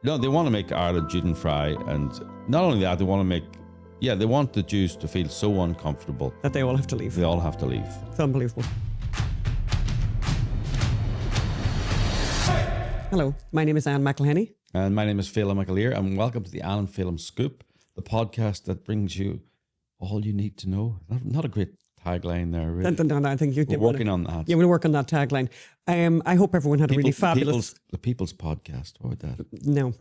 No, they want to make Ireland Juden-frei, and not only that, they want to make, they want the Jews to feel so uncomfortable that they all have to leave. They all have to leave. It's unbelievable. Hello, my name is Anne McElhenney. And my name is Phelim McAleer, and welcome to the Alan Phelim Scoop, the podcast that brings you all you need to know. Not a great tagline there, really. No, I think we're working on that. Yeah, we'll work on that tagline. I hope everyone had a really fabulous... The People's Podcast. What about that? No.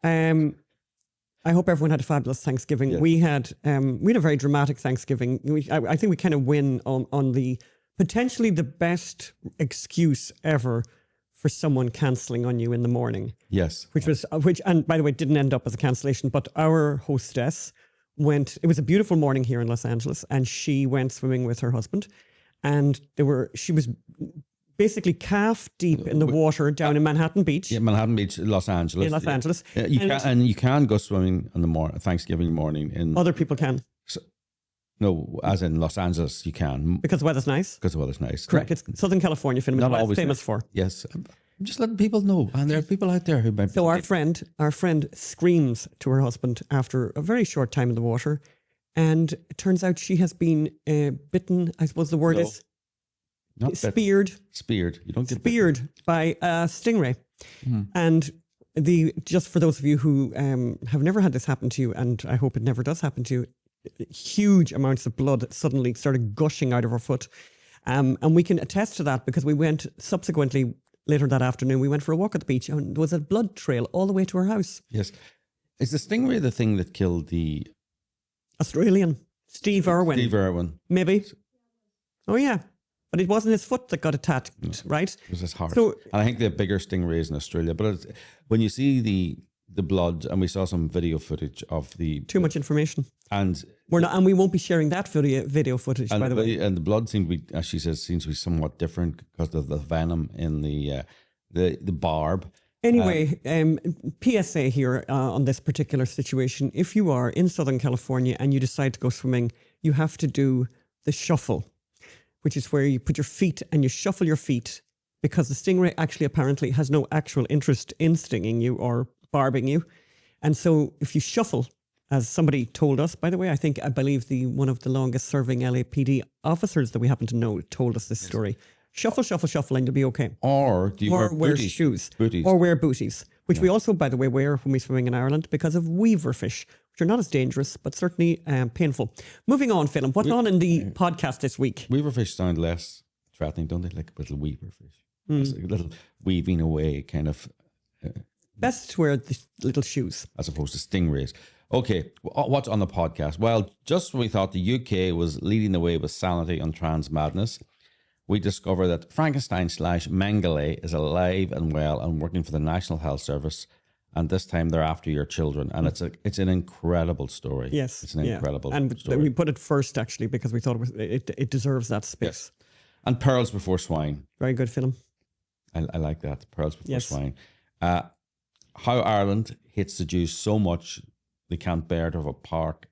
I hope everyone had a fabulous Thanksgiving. Yes. We had a very dramatic Thanksgiving. I think we kind of win on the potentially the best excuse ever for someone cancelling on you in the morning. Yes. Which and by the way, didn't end up as a cancellation, but our hostess it was a beautiful morning here in Los Angeles, and she went swimming with her husband, and she was basically calf deep in the water down in Manhattan Beach. Yeah, Manhattan Beach, Los Angeles. In Los Angeles. You can go swimming on the Thanksgiving morning. Other people can. No, as in Los Angeles, you can. Because the weather's nice? Because the weather's nice. Correct. It's Southern California, Phelim. Not always famous for. Yes. I'm just letting people know. And there are people out there who might be... So our friend screams to her husband after a very short time in the water. And it turns out she has been bitten, I suppose the word is... Not speared. Speared. You don't get speared bitten. By a stingray. Mm. And just for those of you who have never had this happen to you, and I hope it never does happen to you, huge amounts of blood suddenly started gushing out of her foot. And we can attest to that because we went subsequently, later that afternoon, we went for a walk at the beach and there was a blood trail all the way to her house. Yes. Is the stingray the thing that killed the... Australian? Steve Irwin. Steve Irwin. Maybe. Oh, yeah. But it wasn't his foot that got attacked, right? It was his heart. So, and I think they have bigger stingrays in Australia. But when you see the blood, and we saw some video footage of the... Too much information. And we won't be sharing that video footage, by the way. And the blood seemed to be, as she says, seems to be somewhat different because of the venom in the barb. Anyway, PSA here on this particular situation. If you are in Southern California and you decide to go swimming, you have to do the shuffle, which is where you put your feet and you shuffle your feet, because the stingray actually apparently has no actual interest in stinging you or barbing you. And so if you shuffle, as somebody told us, by the way, I believe one of the longest serving LAPD officers that we happen to know told us this story. Shuffle, shuffle, shuffle, and you'll be okay. Or do you wear shoes? Booties. Or wear booties, which we also, by the way, wear when we swimming in Ireland because of weaver fish, which are not as dangerous, but certainly painful. Moving on, Phelim, what's on in the podcast this week? Weaver fish sound less threatening, don't they? Like a little weaver fish. It's like a little weaving away kind of... Best to wear the little shoes. As opposed to stingrays. Okay, what's on the podcast? Well, just when we thought the UK was leading the way with sanity on trans madness, we discover that Frankenstein/Mengeles is alive and well and working for the National Health Service, and this time they're after your children, and it's an incredible story. Yes, it's an incredible and story. We put it first actually because we thought it deserves that space. Yes. And Pearls Before Swine. Very good film. I like that. Pearls Before Swine. How Ireland hates the Jews so much they can't bear to have a park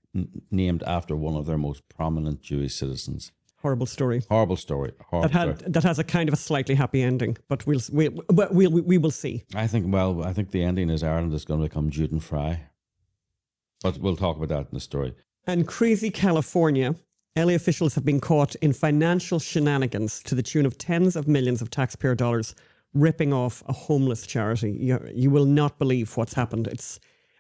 named after one of their most prominent Jewish citizens. Horrible story. Horrible story. That has a kind of a slightly happy ending, but we will see. I think the ending is Ireland is going to become Juden-frei. But we'll talk about that in the story. And crazy California, LA officials have been caught in financial shenanigans to the tune of tens of millions of taxpayer dollars, ripping off a homeless charity. You will not believe what's happened.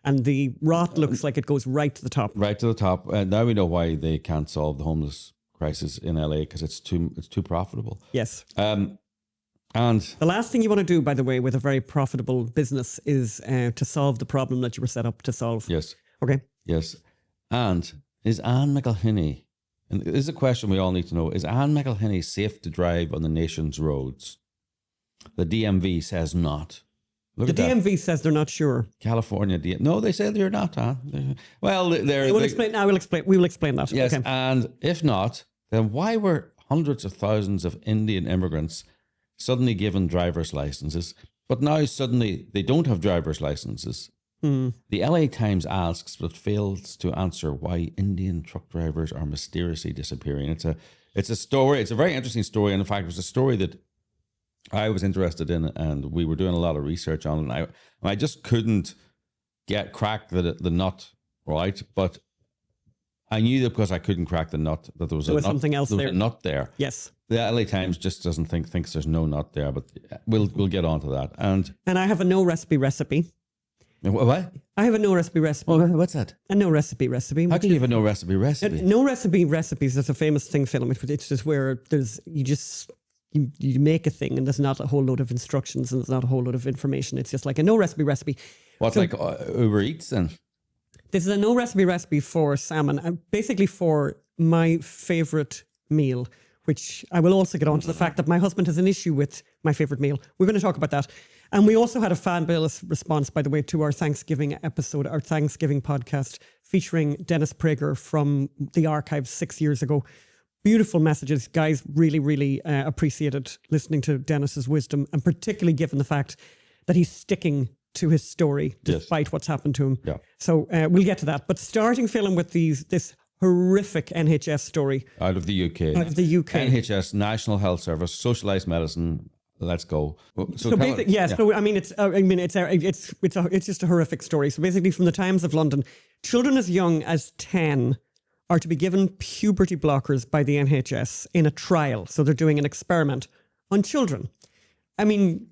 And the rot looks like it goes right to the top. Right to the top. Now we know why they can't solve the homeless crisis in LA, because it's too profitable. Yes. And the last thing you want to do, by the way, with a very profitable business is to solve the problem that you were set up to solve. Yes. Okay. Yes. And is Anne McElhenney, and this is a question we all need to know, is Anne McElhenney safe to drive on the nation's roads? The DMV says not. The DMV says they're not sure. California, no, they say they're not. Well, we will explain that. Yes, okay. And if not, then why were hundreds of thousands of Indian immigrants suddenly given driver's licenses, but now suddenly they don't have driver's licenses? The LA Times asks but fails to answer why Indian truck drivers are mysteriously disappearing. It's a story. It's a very interesting story, and in fact, it was a story that I was interested in, and we were doing a lot of research on it. And I just couldn't crack the nut, right? But I knew that because I couldn't crack the nut, that there was something else there there. was a nut there. Yes. The LA Times just doesn't thinks there's no nut there, but we'll get onto that. And I have a no recipe. what? I have a no recipe. Oh, what's that? A no recipe. How can you have a no recipe? No recipe recipes is a famous thing, Phil. It's just where you make a thing and there's not a whole load of instructions and there's not a whole load of information. It's just like a no recipe. What's like Uber Eats then? This is a no recipe for salmon, and basically for my favorite meal, which I will also get on to the fact that my husband has an issue with my favorite meal. We're going to talk about that. And we also had a fabulous response, by the way, to our Thanksgiving episode, our Thanksgiving podcast featuring Dennis Prager from the archives 6 years ago. Beautiful messages. Guys really, really appreciated listening to Dennis's wisdom, and particularly given the fact that he's sticking to his story despite what's happened to him. Yeah. So we'll get to that. But starting, Phil, with this horrific NHS story. Out of the UK. NHS, National Health Service, socialised medicine. Let's go. So basically, yeah. So it's just a horrific story. So basically, from the Times of London, children as young as 10 are to be given puberty blockers by the NHS in a trial. So they're doing an experiment on children. I mean,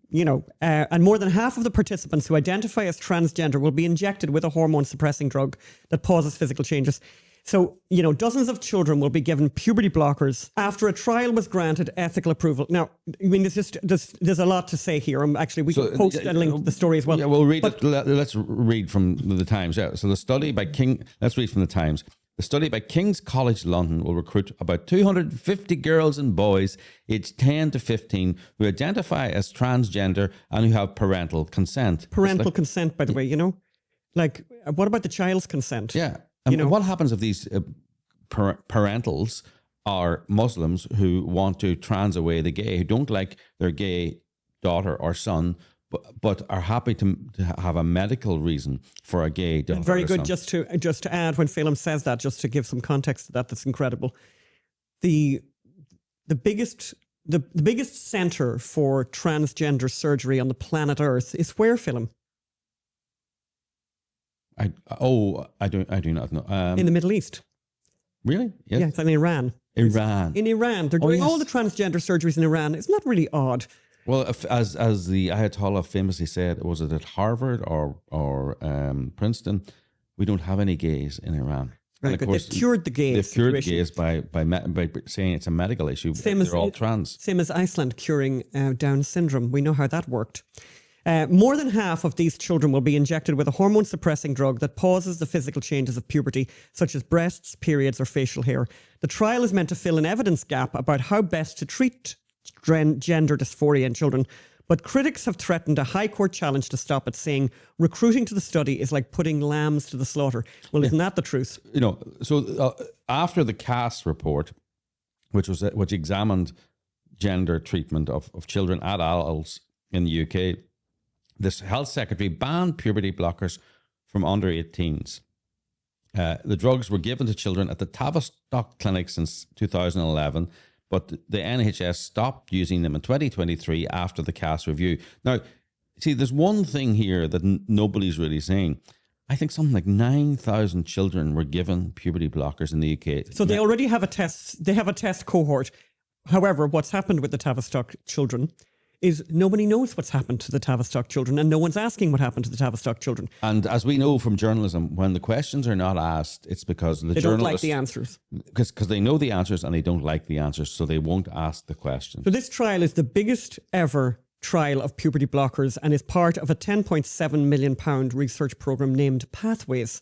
and more than half of the participants who identify as transgender will be injected with a hormone suppressing drug that causes physical changes. So, dozens of children will be given puberty blockers after a trial was granted ethical approval. Now, I mean, there's a lot to say here. We can post and link to the story as well. Yeah, we'll read it. Let's read from the Times. Yeah. So the study by let's read from the Times. The study by King's College London will recruit about 250 girls and boys aged 10 to 15 who identify as transgender and who have parental consent. Parental consent, by the way, Like, what about the child's consent? Yeah. What happens if these parentals are Muslims who want to trans away the gay, who don't like their gay daughter or son, but are happy to have a medical reason for a gay daughter? Very good. Just to add, when Phelim says that, just to give some context to that's incredible. The biggest center for transgender surgery on the planet Earth is where, Phelim? I do not know. In the Middle East. Really? Yes. Yeah, it's in Iran. Iran. In Iran. They're doing all the transgender surgeries in Iran. Isn't that really odd? Well, as the Ayatollah famously said, was it at Harvard or Princeton? We don't have any gays in Iran. Right, but they've cured the gays. They've cured gays by saying it's a medical issue. They're all trans. Same as Iceland curing Down syndrome. We know how that worked. More than half of these children will be injected with a hormone-suppressing drug that pauses the physical changes of puberty, such as breasts, periods, or facial hair. The trial is meant to fill an evidence gap about how best to treat gender dysphoria in children. But critics have threatened a High Court challenge to stop it, saying recruiting to the study is like putting lambs to the slaughter. Well, isn't that the truth? So after the Cass report, which examined gender treatment of children, adults in the UK, this health secretary banned puberty blockers from under 18s. The drugs were given to children at the Tavistock clinic since 2011, but the NHS stopped using them in 2023 after the Cass review. Now, see, there's one thing here that nobody's really saying. I think something like 9,000 children were given puberty blockers in the UK. So they already have a test. They have a test cohort. However, what's happened with the Tavistock children is nobody knows what's happened to the Tavistock children, and no one's asking what happened to the Tavistock children. And as we know from journalism, when the questions are not asked, it's because they don't like the answers. Because they know the answers and they don't like the answers, so they won't ask the questions. So this trial is the biggest ever trial of puberty blockers and is part of a £10.7 million research programme named Pathways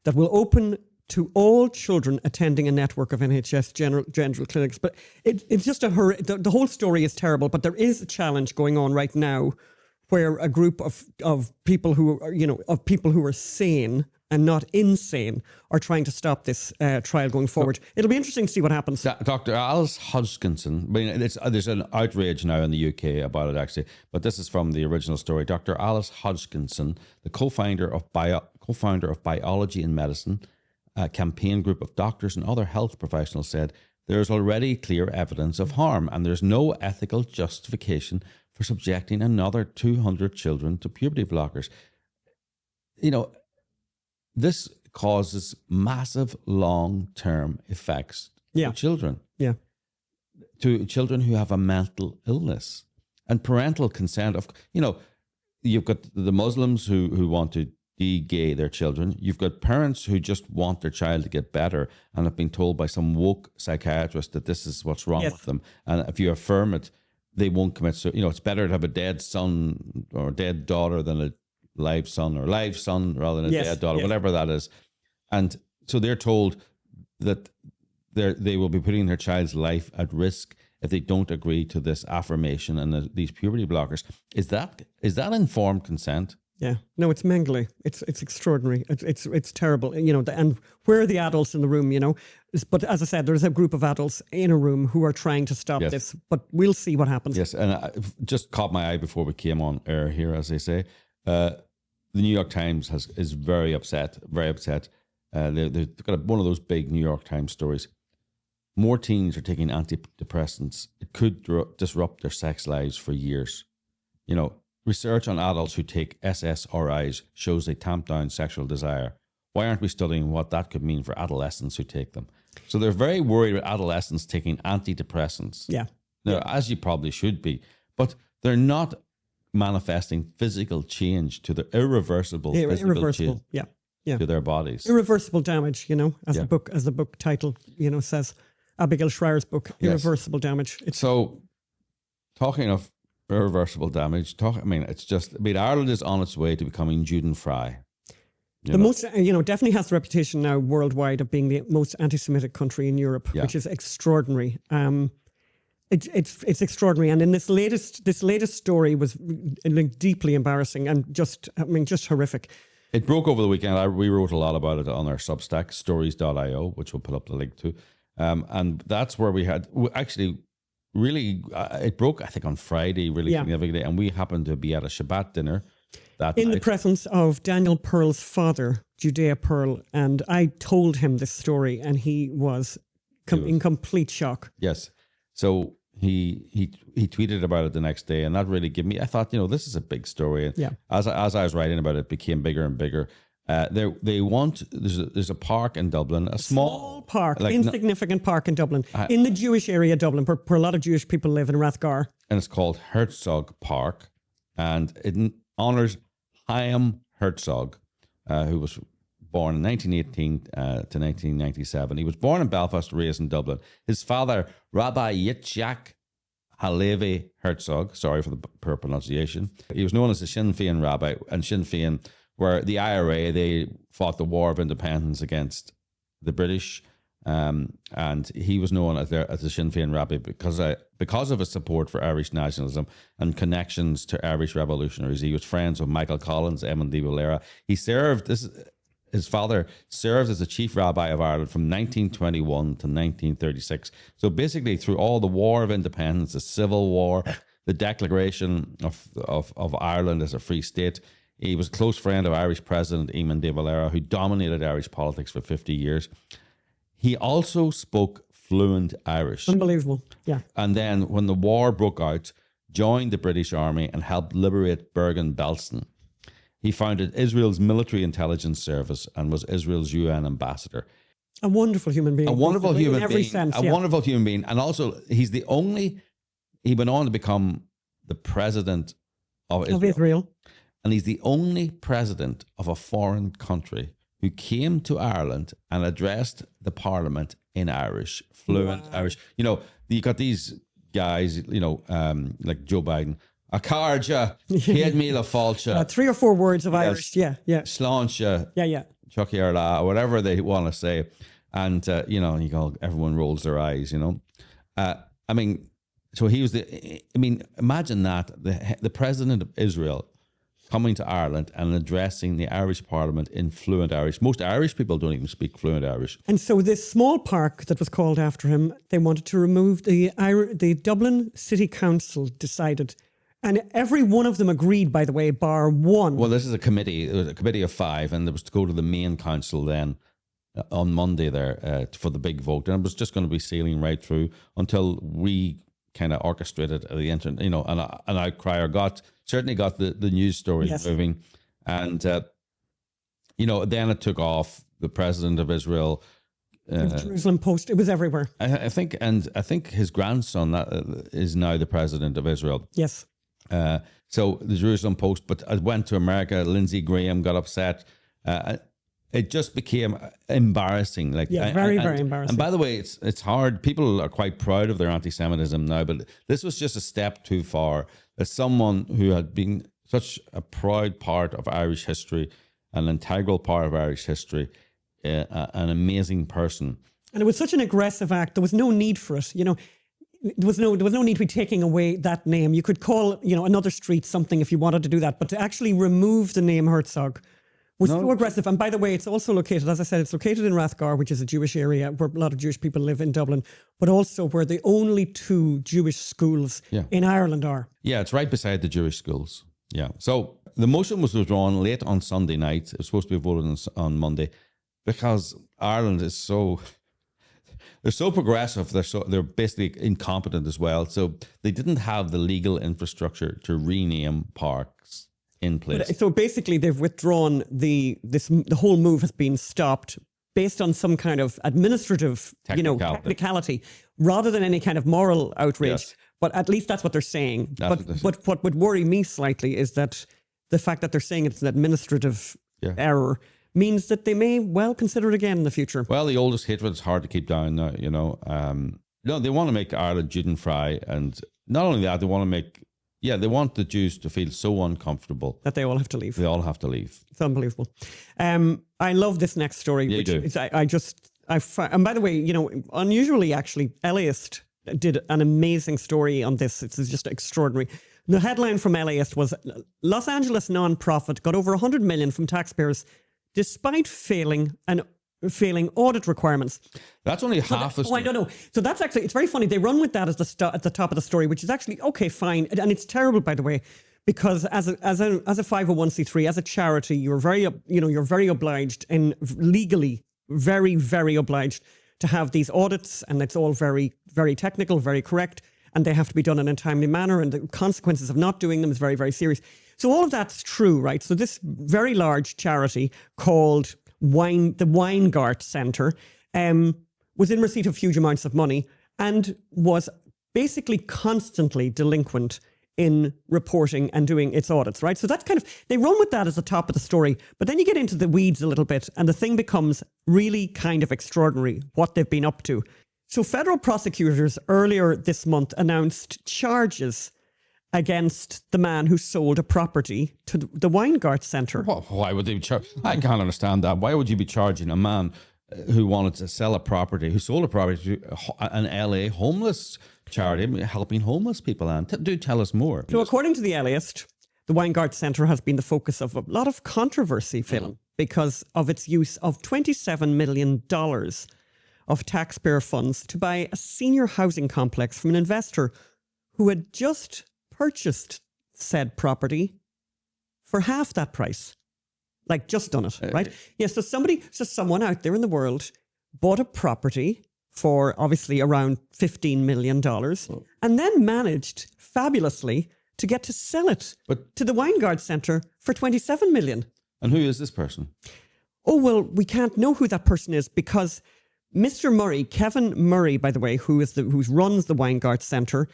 that will open to all children attending a network of NHS general clinics. But it's just the whole story is terrible, but there is a challenge going on right now where a group of people who are sane and not insane are trying to stop this trial going forward. It'll be interesting to see what happens. Dr. Alice Hodgkinson, there's an outrage now in the UK about it actually, but this is from the original story. Dr. Alice Hodgkinson, the co-founder of Biology in Medicine, a campaign group of doctors and other health professionals, said there is already clear evidence of harm and there's no ethical justification for subjecting another 200 children to puberty blockers. this causes massive long-term effects Yeah. to children, Yeah. to children who have a mental illness. And parental consent, you've got the Muslims who want to de-gay their children. You've got parents who just want their child to get better and have been told by some woke psychiatrist that this is what's wrong Yes. with them. And if you affirm it, they won't commit. So, it's better to have a dead son or dead daughter than a live son, or live son rather than a Yes. dead daughter, Yes. whatever that is. And so they're told that they will be putting their child's life at risk if they don't agree to this affirmation and these puberty blockers. Is that informed consent? Yeah, no, it's Mengeles. It's extraordinary. It's terrible. And where are the adults in the room? But as I said, there's a group of adults in a room who are trying to stop Yes. this. But we'll see what happens. Yes, and I just caught my eye before we came on air here, as they say. The New York Times is very upset. Very upset. They've got one of those big New York Times stories. More teens are taking antidepressants. It could disrupt their sex lives for years. Research on adults who take SSRIs shows they tamp down sexual desire. Why aren't we studying what that could mean for adolescents who take them? So they're very worried about adolescents taking antidepressants. Yeah. Now, as you probably should be, but they're not manifesting physical change to the irreversible physical change Yeah. to their bodies. Irreversible damage, as Yeah. the book title, says. Abigail Schreier's book, Irreversible Damage. So, talking of irreversible damage, Ireland is on its way to becoming Juden Fry. Most, definitely has the reputation now worldwide of being the most anti-Semitic country in Europe, Yeah. which is extraordinary. It's extraordinary, and in this latest story was deeply embarrassing and just horrific. It broke over the weekend. We wrote a lot about it on our Substack, stories.io, which we'll put up the link to. And that's where it broke, I think, on Friday, really significantly. And we happened to be at a Shabbat dinner that in night. the presence of Daniel Pearl's father, Judea Pearl. And I told him this story, and he was in complete shock. Yes. So he tweeted about it the next day, and that really gave me, I thought, this is a big story. And as I was writing about it, it became bigger and bigger. There's a park in Dublin, a small park, insignificant park in Dublin, in the Jewish area of Dublin, where a lot of Jewish people live in Rathgar. And it's called Herzog Park, and it honors Chaim Herzog, who was born in 1918 to 1997. He was born in Belfast, raised in Dublin. His father, Rabbi Yitzhak Halevi Herzog, sorry for the poor pronunciation, he was known as the Sinn Féin rabbi, and Sinn Féin where the IRA, they fought the War of Independence against the British, and he was known as the Sinn Féin rabbi because of his support for Irish nationalism and connections to Irish revolutionaries. He was friends with Michael Collins, Eamon de Valera. His father served as the chief rabbi of Ireland from 1921 to 1936. So basically, through all the War of Independence, the Civil War, the declaration of Ireland as a free state, he was a close friend of Irish President Eamon de Valera, who dominated Irish politics for 50 years. He also spoke fluent Irish. Unbelievable, yeah. And then when the war broke out, joined the British Army and helped liberate Bergen-Belsen. He founded Israel's military intelligence service and was Israel's UN ambassador. A wonderful human being. A wonderful human in every being. sense, Wonderful human being. And also, he went on to become the president of Israel. And he's the only president of a foreign country who came to Ireland and addressed the parliament in Irish, fluent Irish. You got these guys, like Joe Biden, a carja, Céad Míle Fáilte. 3 or 4 words of Irish, yeah. Sláinte, Chucky Arla, whatever they want to say. And, everyone rolls their eyes, so he was imagine that, the president of Israel coming to Ireland and addressing the Irish Parliament in fluent Irish. Most Irish people don't even speak fluent Irish. And so this small park that was called after him, they wanted to remove the Dublin City Council decided, and every one of them agreed, by the way, bar one. Well, this is a committee. It was a committee of 5, and it was to go to the main council then on Monday there for the big vote. And it was just going to be sailing right through until we kind of orchestrated the internet, an outcrier certainly got the news stories moving. And then it took off. The president of Israel, The Jerusalem Post, it was everywhere. I think his grandson is now the president of Israel. Yes. So the Jerusalem Post, but it went to America. Lindsey Graham got upset. It just became embarrassing. Very embarrassing. And by the way, it's hard. People are quite proud of their anti-Semitism now, but this was just a step too far. As someone who had been such a proud part of Irish history, an integral part of Irish history, an amazing person. And it was such an aggressive act. There was no need for it. There was no need to be taking away that name. You could call, another street something if you wanted to do that, but to actually remove the name Herzog was so aggressive. And by the way, it's also located, as I said, it's located in Rathgar, which is a Jewish area where a lot of Jewish people live in Dublin, but also where the only 2 Jewish schools in Ireland are. Yeah, it's right beside the Jewish schools. Yeah. So the motion was withdrawn late on Sunday night. It was supposed to be voted on Monday because Ireland is they're so progressive. They're basically incompetent as well. So they didn't have the legal infrastructure to rename parks in place. So basically, they've withdrawn the whole move has been stopped based on some kind of administrative technicality rather than any kind of moral outrage. Yes. But at least that's what they're saying. But what would worry me slightly is that the fact that they're saying it's an administrative error means that they may well consider it again in the future. Well, the oldest hatred is hard to keep down now, No, they want to make Ireland Juden-frei, and not only that, they want the Jews to feel so uncomfortable that they all have to leave. They all have to leave. It's unbelievable. I love this next story. Yeah, which you do. And by the way, unusually actually, LAist did an amazing story on this. It's just extraordinary. The headline from LAist was Los Angeles nonprofit got over 100 million from taxpayers despite failing audit requirements. That's only half the story. I don't know. So that's actually, it's very funny. They run with that as at the top of the story, which is actually, okay, fine. And it's terrible, by the way, because as a 501c3, as a charity, you're very obliged and legally very, very obliged to have these audits. And it's all very, very technical, very correct. And they have to be done in a timely manner. And the consequences of not doing them is very, very serious. So all of that's true, right? So this very large charity called the Weingart Center was in receipt of huge amounts of money and was basically constantly delinquent in reporting and doing its audits, right? So that's they run with that as the top of the story, but then you get into the weeds a little bit and the thing becomes really kind of extraordinary, what they've been up to. So federal prosecutors earlier this month announced charges against the man who sold a property to the Weingart Center. Why would they charge? I can't understand that. Why would you be charging a man who wanted to sell a property, who sold a property to an LA homeless charity, helping homeless people? And do tell us more. So according to the LAist, the Weingart Center has been the focus of a lot of controversy, Phil, because of its use of $27 million of taxpayer funds to buy a senior housing complex from an investor who had just purchased said property for half that price. Like just done it, right? So someone out there in the world bought a property for obviously around $15 million and then managed fabulously to get to sell it to the Weingart Center for $27 million. And who is this person? Oh, well, we can't know who that person is because Mr. Murray, Kevin Murray, by the way, who runs the Weingart Center,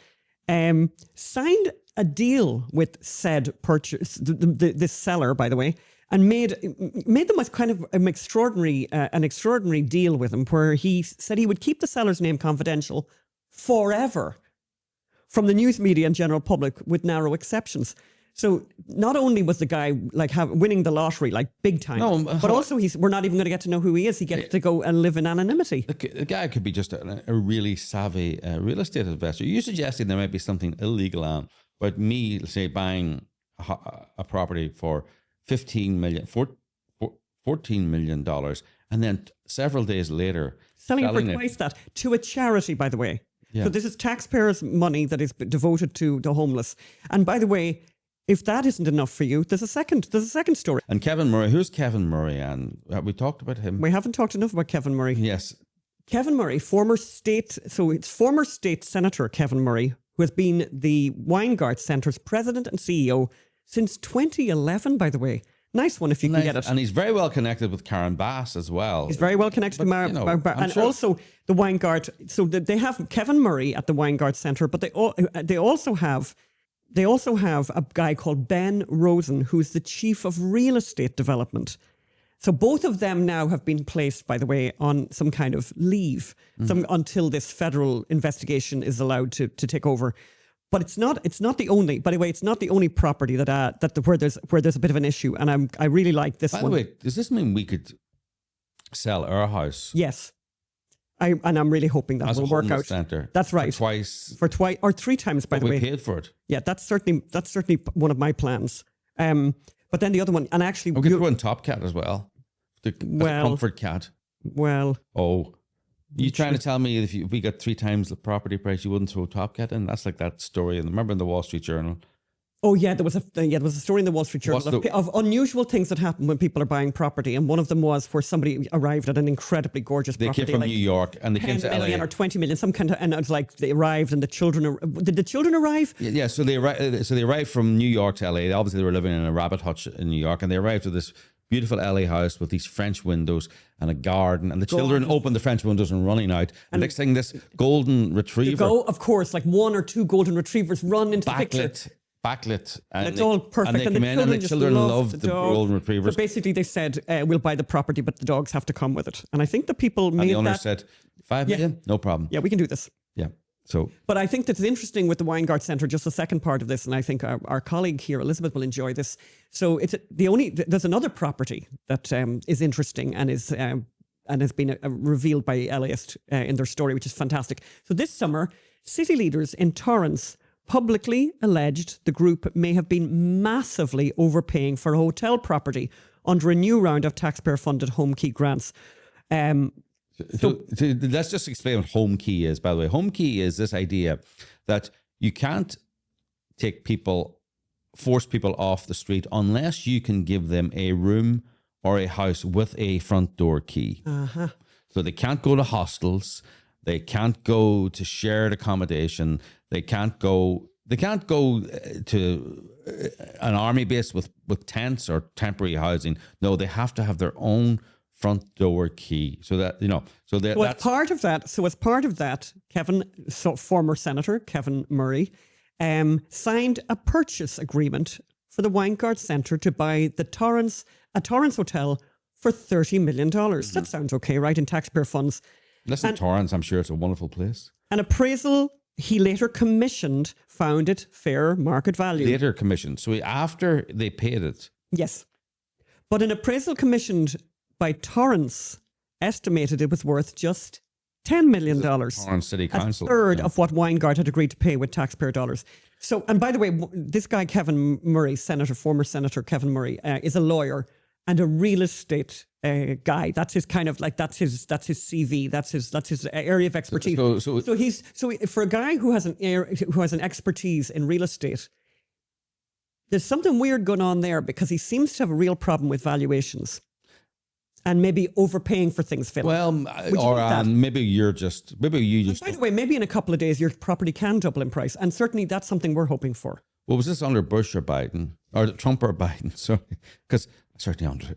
signed a deal with said this seller, by the way, and made them as kind of an extraordinary deal with him, where he said he would keep the seller's name confidential forever from the news media and general public, with narrow exceptions. So not only was the guy winning the lottery big time, but also we're not even going to get to know who he is. He gets to go and live in anonymity. The guy could be just a really savvy real estate investor. You're suggesting there might be something illegal on about me, say, buying a property for $14 million, and then several days later selling it for twice that to a charity, by the way. Yeah. So this is taxpayers' money that is devoted to the homeless. And by the way, if that isn't enough for you, there's a second story. And Kevin Murray, who's Kevin Murray? And have we talked about him? We haven't talked enough about Kevin Murray. Yes. Kevin Murray, former state senator Kevin Murray, who has been the Weingart Center's president and CEO since 2011, by the way. Nice one if you can get it. And he's very well connected with Karen Bass as well. He's very well connected to and also the Weingart. So they have Kevin Murray at the Weingart Centre, but they also have a guy called Ben Rosen, who's the chief of real estate development. So both of them now have been placed, by the way, on some kind of leave until this federal investigation is allowed to take over. But it's not the only. By the way, it's not the only property where there's a bit of an issue, and I really like this one. By the way, does this mean we could sell our house? Yes, I'm really hoping that will work out. Center that's right. For twice or three times. By the way, we paid for it. Yeah, that's certainly one of my plans. But then the other one, and actually, we could throw in Top Cat as well. The comfort cat. Well, you trying to tell me if we got 3 times the property price, you wouldn't throw Top Cat in? That's like that story. And remember in the Wall Street Journal? Oh yeah, there was a story in the Wall Street Journal of unusual things that happen when people are buying property, and one of them was where somebody arrived at an incredibly gorgeous property. They came from New York and they came to LA, or 20 million, some kind of, and it was like they arrived and the children. Did the children arrive? Yeah, so they arrived from New York to LA. Obviously, they were living in a rabbit hutch in New York, and they arrived at this beautiful LA house with these French windows and a garden, and the children opened the French windows and running out. And next thing, this golden retriever, of course, like 1 or 2 golden retrievers run into the picture. Backlit, and it's all perfect. And they come in, and the children loved the golden retrievers. So basically, they said, "We'll buy the property, but the dogs have to come with it." And I think the people made that. And the owner said, $5 million, no problem. Yeah, we can do this. Yeah. So, but I think that's interesting with the Weingart Centre, just the second part of this, and I think our colleague here, Elizabeth, will enjoy this. So there's another property that is interesting and has been revealed by LAist in their story, which is fantastic. So this summer, city leaders in Torrance publicly alleged the group may have been massively overpaying for a hotel property under a new round of taxpayer-funded home key grants. So let's just explain what home key is, by the way. Home key is this idea that you can't force people off the street unless you can give them a room or a house with a front door key. Uh-huh. So they can't go to hostels. They can't go to shared accommodation. They can't go to an army base with tents or temporary housing. No, they have to have their own front door key, so that that's part of that. So as part of that, former Senator Kevin Murray, signed a purchase agreement for the Weingart Centre to buy a Torrance hotel for $30 million. Mm-hmm. That sounds okay, right? In taxpayer funds. Listen, Torrance, I'm sure it's a wonderful place. An appraisal he later commissioned found it fair market value. Later commissioned, so after they paid it. Yes, but an appraisal commissioned by Torrance estimated it was worth just $10 million. Torrance City Council. A third of what Weingart had agreed to pay with taxpayer dollars. So, and by the way, this guy, Kevin Murray, former Senator Kevin Murray, is a lawyer and a real estate guy. That's his kind of like, that's his CV. That's his area of expertise. So for a guy who has an expertise in real estate, there's something weird going on there, because he seems to have a real problem with valuations. And maybe overpaying for things, Phil. Well, maybe you just. By the way, maybe in a couple of days your property can double in price, and certainly that's something we're hoping for. Well, was this under Bush or Biden, or Trump or Biden? Sorry, because certainly under.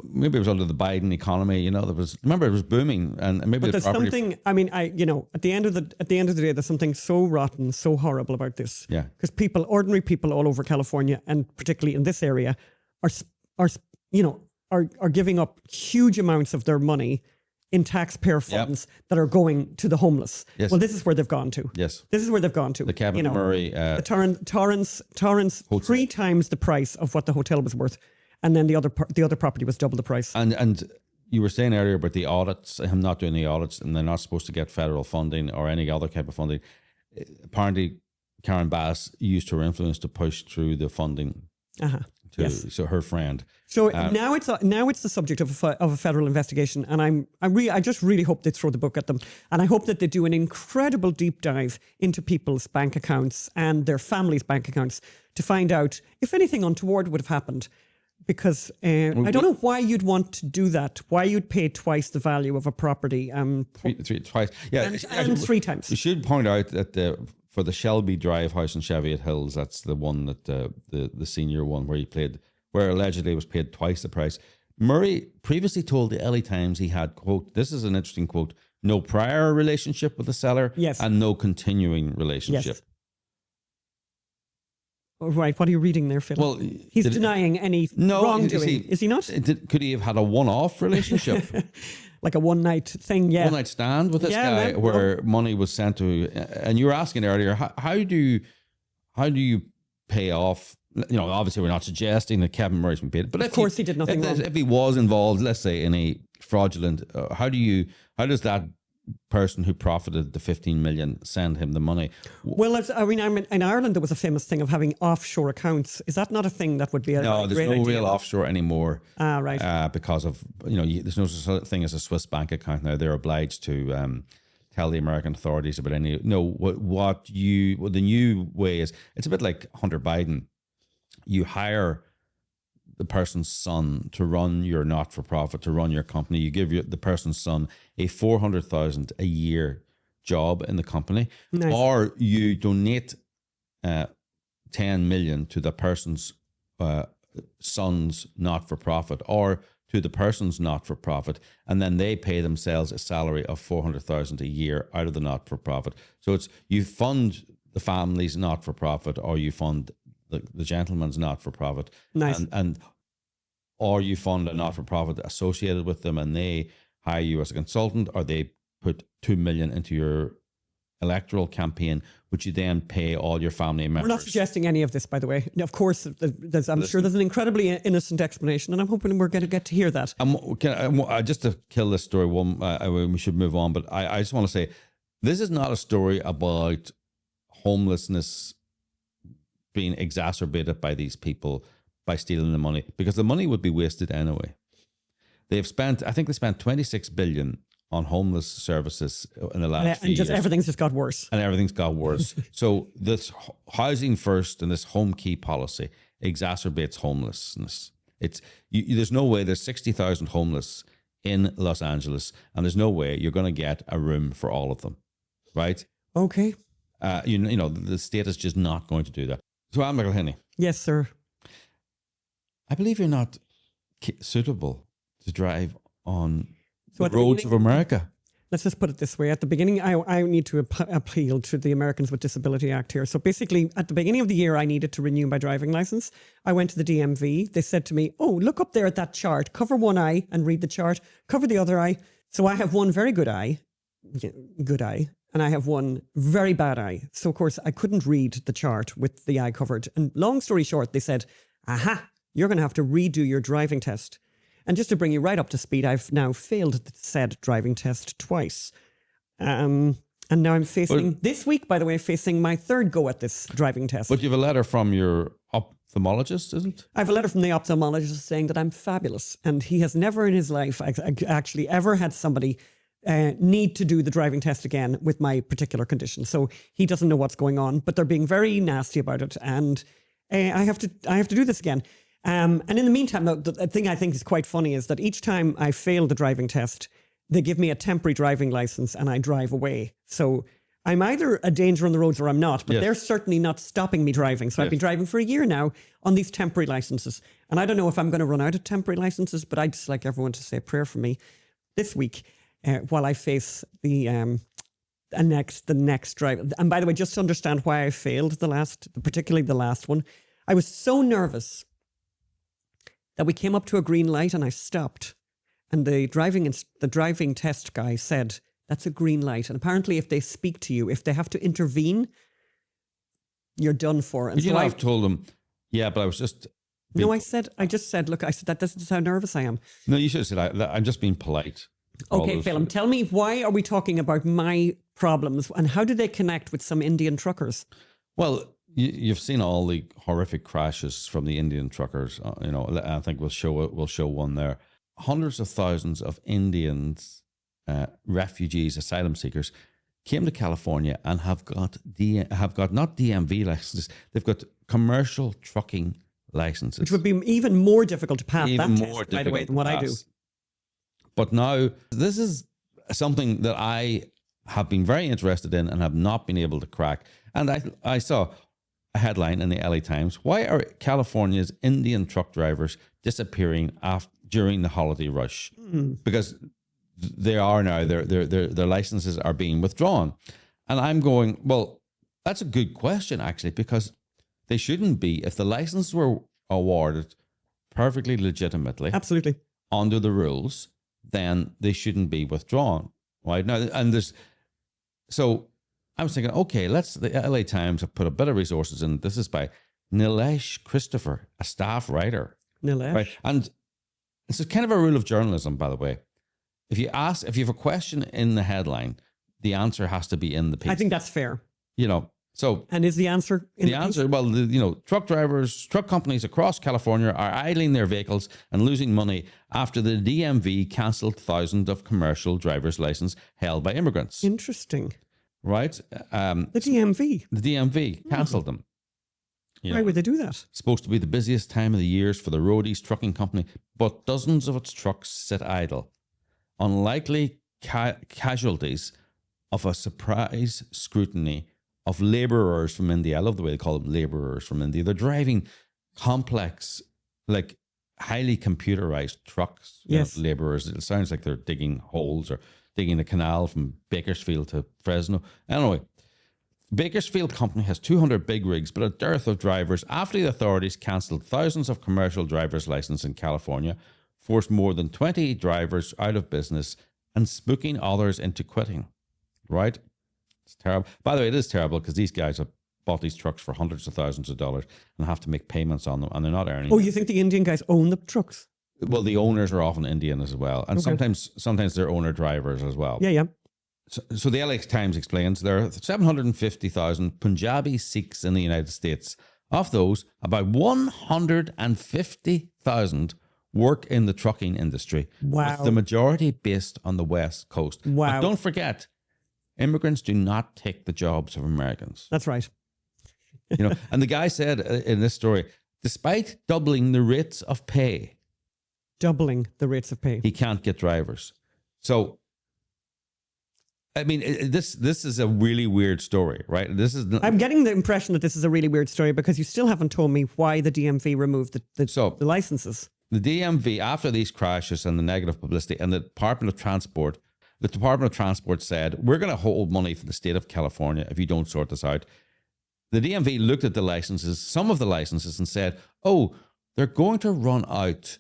Maybe it was under the Biden economy. It was booming, and maybe. But there's something. I mean, at the end of the day, there's something so rotten, so horrible about this. Yeah. Because ordinary people all over California, and particularly in this area, are giving up huge amounts of their money in taxpayer funds that are going to the homeless. Yes. Well, this is where they've gone to. Yes. This is where they've gone to. The Kevin Murray. The Torrance, 3 times the price of what the hotel was worth. And then the other property was double the price. And you were saying earlier about the audits, him not doing the audits, and they're not supposed to get federal funding or any other type of funding. Apparently, Karen Bass used her influence to push through the funding. Uh-huh. So her friend. So now it's the subject of a federal investigation, and I just really hope they throw the book at them, and I hope that they do an incredible deep dive into people's bank accounts and their families' bank accounts to find out if anything untoward would have happened. Because I don't know why you'd want to do that. Why you'd pay twice the value of a property? Twice, yeah, and 3 times. We should point out that for the Shelby Drive house in Cheviot Hills, that's the one that the senior one where he played where allegedly it was paid twice the price. Murray previously told the LA Times he had, quote, this is an interesting quote, no prior relationship with the seller Yes. and no continuing relationship. Yes. Right. What are you reading there, Phil? Well, he's denying any wrongdoing. Is he not? Could he have had a one-off relationship? Like a one-night thing, yeah. One-night stand with this guy where money was sent to, and you were asking earlier, how do you pay off? You know, obviously we're not suggesting that Kevin Murray's been paid, but of course he did nothing wrong. If he was involved, let's say in a fraudulent, how does that person who profited the 15 million send him the money? Well, in Ireland there was a famous thing of having offshore accounts. Is that not a thing that would be a no? There's no idea? real offshore anymore. Right. Because of there's no such thing as a Swiss bank account now. They're obliged to tell the American authorities about any. No, what the new way is. It's a bit like Hunter Biden. You hire the person's son to run your not-for-profit, to run your company. You give the person's son a $400,000 a year job in the company, nice. Or you donate 10 million to the person's son's not-for-profit, or to the person's not-for-profit, and then they pay themselves a salary of $400,000 a year out of the not-for-profit. So it's you fund the family's not-for-profit, or you fund the gentleman's not-for-profit, nice. and or you fund a not-for-profit associated with them, and they hire you as a consultant, or they put 2 million into your electoral campaign, which you then pay all your family members. We're not suggesting any of this, by the way. Of course, I'm sure there's an incredibly innocent explanation, and I'm hoping we're going to get to hear that. Just to kill this story, we should move on, but I just want to say, this is not a story about homelessness being exacerbated by these people by stealing the money, because the money would be wasted anyway. I think they spent 26 billion on homeless services in the last few years. Everything's just got worse. And everything's got worse. So this housing first and this home key policy exacerbates homelessness. There's no way there's 60,000 homeless in Los Angeles, and there's no way you're going to get a room for all of them, right? Okay. The state is just not going to do that. So, Anne McElhinney. Yes, sir. I believe you're not suitable to drive on the roads of America. Let's just put it this way. At the beginning, I need to appeal to the Americans with Disability Act here. So basically, at the beginning of the year, I needed to renew my driving license. I went to the DMV. They said to me, oh, look up there at that chart. Cover one eye and read the chart. Cover the other eye. So I have one very good eye, and I have one very bad eye. So, of course, I couldn't read the chart with the eye covered. And long story short, they said, aha, you're going to have to redo your driving test. And just to bring you right up to speed, I've now failed the said driving test twice. And now I'm this week, by the way, facing my third go at this driving test. But you have a letter from your ophthalmologist, isn't it? I have a letter from the ophthalmologist saying that I'm fabulous. And he has never in his life actually ever had somebody need to do the driving test again with my particular condition. So he doesn't know what's going on, but they're being very nasty about it. And I have to do this again. And in the meantime, the thing I think is quite funny is that each time I fail the driving test, they give me a temporary driving license and I drive away. So I'm either a danger on the roads or I'm not, but they're certainly not stopping me driving. So I've been driving for a year now on these temporary licenses. And I don't know if I'm going to run out of temporary licenses, but I'd just like everyone to say a prayer for me this week while I face the next drive. And by the way, just to understand why I failed particularly the last one, I was so nervous that we came up to a green light and I stopped. And the driving test guy said, that's a green light. And apparently if they speak to you, if they have to intervene, you're done for. And so I've told them, yeah, but I was just... No, I just said, look, that doesn't how nervous I am. No, you should have said, I'm just being polite. Okay, Phelim, tell me, why are we talking about my problems and how do they connect with some Indian truckers? Well, you've seen all the horrific crashes from the Indian truckers. I think we'll show one there. Hundreds of thousands of Indians, refugees, asylum seekers, came to California and have got not DMV licenses. They've got commercial trucking licenses, which would be even more difficult to pass. By the way, than what I do. But now this is something that I have been very interested in and have not been able to crack. And I saw a headline in the LA Times. Why are California's Indian truck drivers disappearing during the holiday rush? Because they are now, their licenses are being withdrawn. And I'm going, well, that's a good question, actually, because they shouldn't be. If the licenses were awarded perfectly legitimately, absolutely, under the rules, then they shouldn't be withdrawn, right? Now, and so I was thinking, okay, the LA Times have put a bit of resources in. This is by Nilesh Christopher, a staff writer. Nilesh. Right? And this is kind of a rule of journalism, by the way. If you have a question in the headline, the answer has to be in the piece. I think that's fair. So. And is the answer in the answer? piece? Well, truck companies across California are idling their vehicles and losing money after the DMV cancelled thousands of commercial driver's license held by immigrants. Interesting. Right? The DMV. The DMV cancelled them. Why would they do that? Supposed to be the busiest time of the years for the Roadies trucking company, but dozens of its trucks sit idle. Unlikely casualties of a surprise scrutiny of laborers from India. I love the way they call them laborers from India. They're driving complex, like highly computerized trucks. Yes. Laborers. It sounds like they're digging holes or digging a canal from Bakersfield to Fresno. Anyway, Bakersfield Company has 200 big rigs, but a dearth of drivers after the authorities cancelled thousands of commercial driver's licenses in California, forced more than 20 drivers out of business and spooking others into quitting. Right? It's terrible. By the way, it is terrible because these guys have bought these trucks for hundreds of thousands of dollars and have to make payments on them, and they're not earning. Oh, you think the Indian guys own the trucks? Well, the owners are often Indian as well, and sometimes they're owner drivers as well. Yeah. So the LA Times explains there are 750,000 Punjabi Sikhs in the United States. Of those, about 150,000 work in the trucking industry. Wow. With the majority based on the West Coast. Wow. But don't forget, immigrants do not take the jobs of Americans. That's right. And the guy said in this story, despite doubling the rates of pay, he can't get drivers. So, I mean, this is a really weird story, right? I'm getting the impression that this is a really weird story because you still haven't told me why the DMV removed the licenses. The DMV, after these crashes and the negative publicity, and the Department of Transport said, we're going to hold money for the state of California if you don't sort this out. The DMV looked at some of the licenses, and said, oh, they're going to run out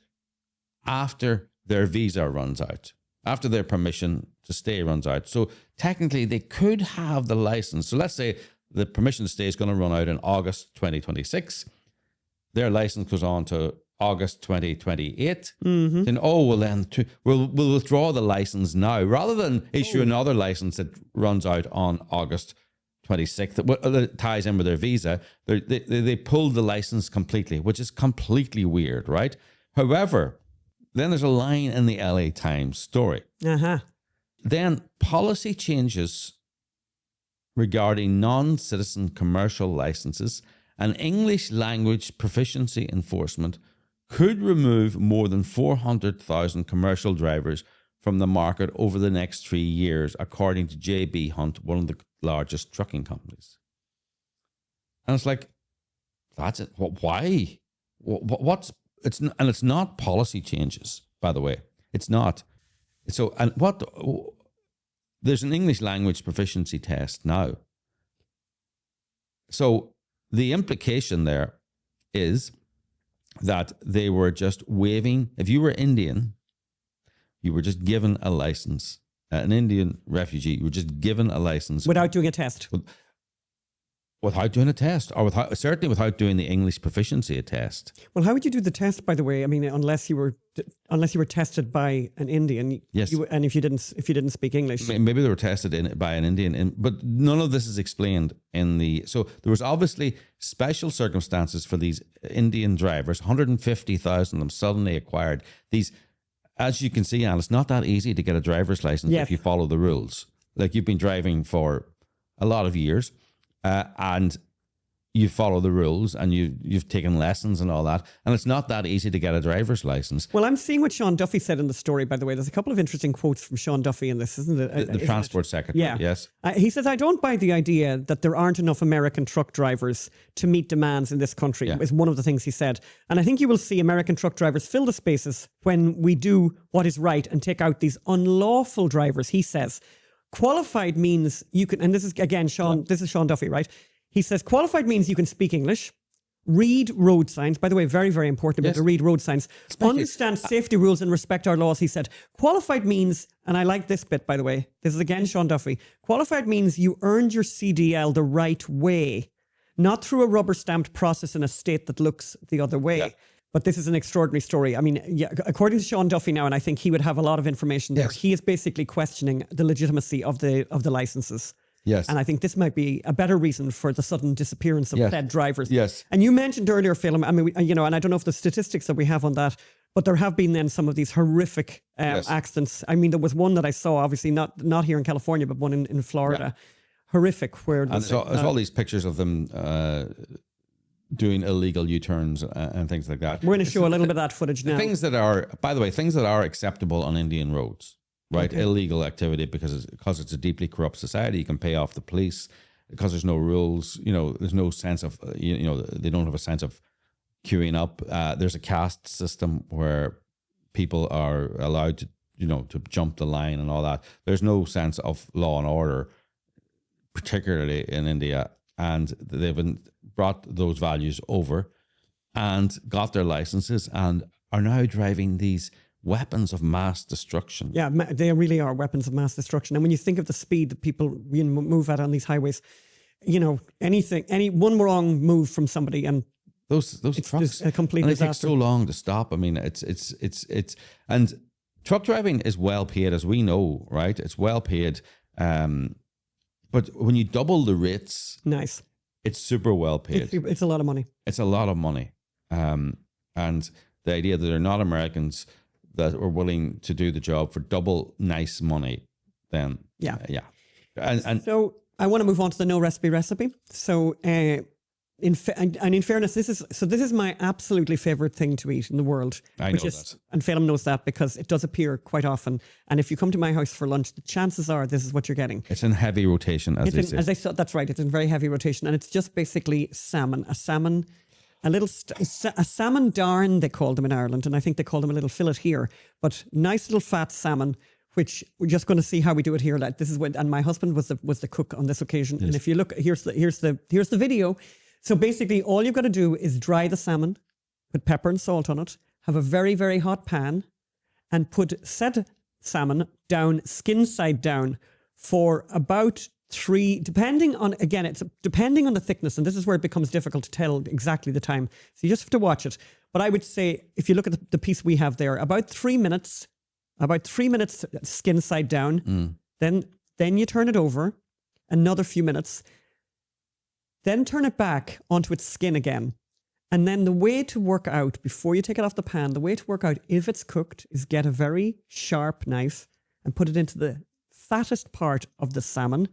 after their visa runs out, after their permission to stay runs out. So technically, they could have the license. So let's say the permission to stay is going to run out in August 2026. Their license goes on to August 2028. Mm-hmm. Then, we'll withdraw the license now rather than issue another license that runs out on August 26th that ties in with their visa. They pulled the license completely, which is completely weird, right? However, then there's a line in the LA Times story. Uh-huh. Then policy changes regarding non-citizen commercial licenses and English language proficiency enforcement could remove more than 400,000 commercial drivers from the market over the next 3 years, according to J.B. Hunt, one of the largest trucking companies. And it's like, that's it. Why? It's not policy changes, by the way. It's not. So, there's an English language proficiency test now. So the implication there is that they were just waiving. If you were Indian, you were just given a license. An Indian refugee, you were just given a license. Without doing a test. Without doing a test, or certainly without doing the English proficiency test. Well, how would you do the test, by the way? I mean, unless you were tested by an Indian, yes, and if you didn't speak English, maybe they were tested by an Indian. But none of this is explained in the. So there was obviously special circumstances for these Indian drivers. 150,000 of them suddenly acquired these. As you can see, Anne, it's not that easy to get a driver's license if you follow the rules. Like, you've been driving for a lot of years. And you follow the rules and you've taken lessons and all that. And it's not that easy to get a driver's license. Well, I'm seeing what Sean Duffy said in the story, by the way. There's a couple of interesting quotes from Sean Duffy in this, isn't it? The transport secretary, yeah. yes. He says, I don't buy the idea that there aren't enough American truck drivers to meet demands in this country, is one of the things he said. And I think you will see American truck drivers fill the spaces when we do what is right and take out these unlawful drivers, he says. Qualified means you can, and this is, again, Sean, this is Sean Duffy, right? He says, qualified means you can speak English, read road signs. By the way, very, very important to read road signs. Understand safety rules and respect our laws, he said. Qualified means, and I like this bit, by the way, this is again Sean Duffy, qualified means you earned your CDL the right way, not through a rubber-stamped process in a state that looks the other way. Yeah. But this is an extraordinary story. I mean, yeah, according to Sean Duffy now, and I think he would have a lot of information there, he is basically questioning the legitimacy of the licenses. Yes. And I think this might be a better reason for the sudden disappearance of said drivers. Yes. And you mentioned earlier, Phil, I mean, and I don't know if the statistics that we have on that, but there have been then some of these horrific accidents. I mean, there was one that I saw, obviously not here in California, but one in Florida. Yeah. Horrific. Where and there's all these pictures of them doing illegal U-turns and things like that. We're going to show a little bit of that footage now. Things that are, by the way, things that are acceptable on Indian roads. Right, illegal activity because it's a deeply corrupt society. You can pay off the police because there's no rules. There's no sense of they don't have a sense of queuing up. There's a caste system where people are allowed to jump the line and all that. There's no sense of law and order, particularly in India, and they've brought those values over and got their licenses and are now driving these weapons of mass destruction. Yeah, they really are weapons of mass destruction. And when you think of the speed that people move at on these highways, any one wrong move from somebody and those trucks, a complete and disaster. It takes so long to stop. I mean, it's and truck driving is well paid, as we know, right? It's well paid, but when you double the rates, nice, it's super well paid. It's a lot of money. It's a lot of money, and the idea that they're not Americans that are willing to do the job for double nice money, then and so I want to move on to the no recipe. So in fairness, this is my absolutely favorite thing to eat in the world. I know that, and Phelim knows that because it does appear quite often. And if you come to my house for lunch, the chances are this is what you're getting. It's in heavy rotation, as they say. That's right. It's in very heavy rotation, and it's just basically salmon. A salmon darn, they called them in Ireland, and I think they called them a little fillet here. But nice little fat salmon, which we're just going to see how we do it here. Like this is and my husband was the cook on this occasion. Yes. And if you look, here's the video. So basically, all you've got to do is dry the salmon, put pepper and salt on it, have a very, very hot pan, and put said salmon down, skin side down, for about 3, depending on the thickness, and this is where it becomes difficult to tell exactly the time. So you just have to watch it. But I would say, if you look at the piece we have there, about 3 minutes skin side down. Then you turn it over, another few minutes. Then turn it back onto its skin again. And then the way to work out, before you take it off the pan, the way to work out if it's cooked is get a very sharp knife and put it into the fattest part of the salmon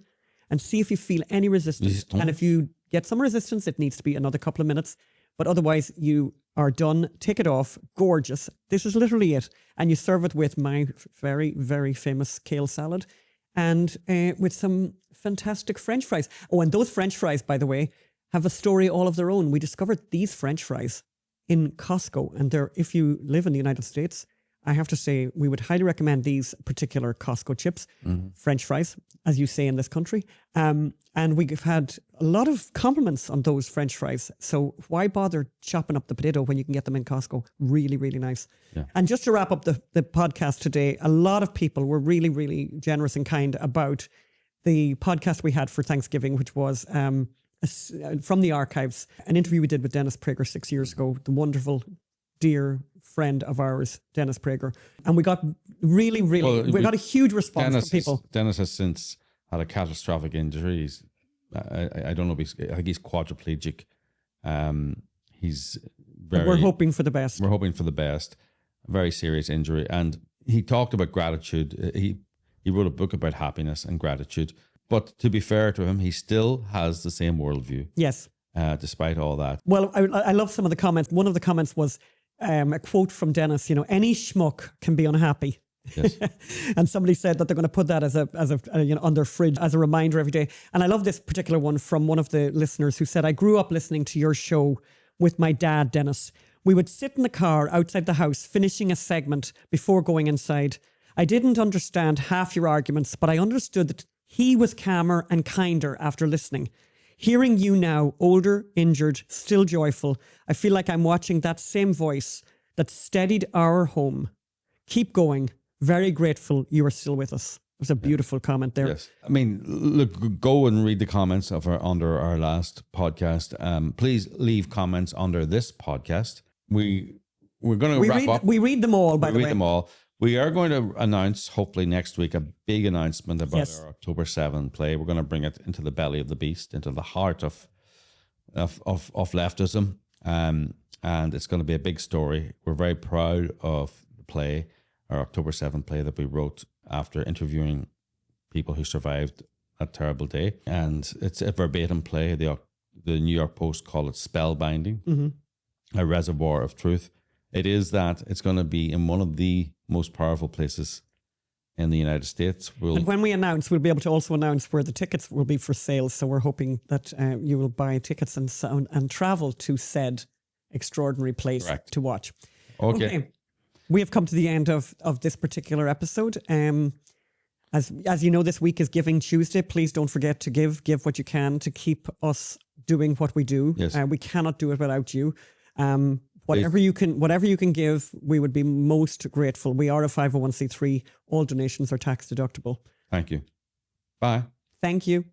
and see if you feel any resistance. And if you get some resistance, it needs to be another couple of minutes. But otherwise, you are done. Take it off. Gorgeous. This is literally it. And you serve it with my very, very famous kale salad and with some fantastic French fries. Oh, and those French fries, by the way, have a story all of their own. We discovered these French fries in Costco. And if you live in the United States, I have to say we would highly recommend these particular Costco chips, French fries, as you say in this country. And we've had a lot of compliments on those French fries. So why bother chopping up the potato when you can get them in Costco? Really, really nice. Yeah. And just to wrap up the podcast today, a lot of people were really, really generous and kind about the podcast we had for Thanksgiving, which was from the archives, an interview we did with Dennis Prager 6 years ago, the wonderful, dear friend of ours, Dennis Prager. And we got we got a huge response from people. Dennis has since had a catastrophic injury. I don't know I think he's quadriplegic. We're hoping for the best. We're hoping for the best. A very serious injury. And he talked about gratitude. He wrote a book about happiness and gratitude. But to be fair to him, he still has the same worldview. Yes. despite all that. Well, I love some of the comments. One of the comments was a quote from Dennis, any schmuck can be unhappy. Yes. And somebody said that they're going to put that as a on their fridge as a reminder every day. And I love this particular one from one of the listeners who said, I grew up listening to your show with my dad, Dennis. We would sit in the car outside the house finishing a segment before going inside. I didn't understand half your arguments, but I understood that he was calmer and kinder after listening. Hearing you now, older, injured, still joyful, I feel like I'm watching that same voice that steadied our home. Keep going. Very grateful you are still with us. It was a beautiful comment there. Yes. I mean, look, go and read the comments under our last podcast. Please leave comments under this podcast. We're going to wrap up. We read them all, by the way. We read them all. We are going to announce, hopefully next week, a big announcement about our October 7 play. We're going to bring it into the belly of the beast, into the heart of leftism. And it's going to be a big story. We're very proud of the play, our October 7 play that we wrote after interviewing people who survived that terrible day. And it's a verbatim play. The New York Post call it spellbinding, a reservoir of truth. It is that. It's going to be in one of the most powerful places in the United States. And when we announce, we'll be able to also announce where the tickets will be for sale. So we're hoping that you will buy tickets and travel to said extraordinary place to watch. Okay. We have come to the end of this particular episode. As you know, this week is Giving Tuesday. Please don't forget to give what you can to keep us doing what we do. Yes. We cannot do it without you. Whatever you can give, we would be most grateful. We are a 501c3. All donations are tax deductible. Thank you. Bye. Thank you.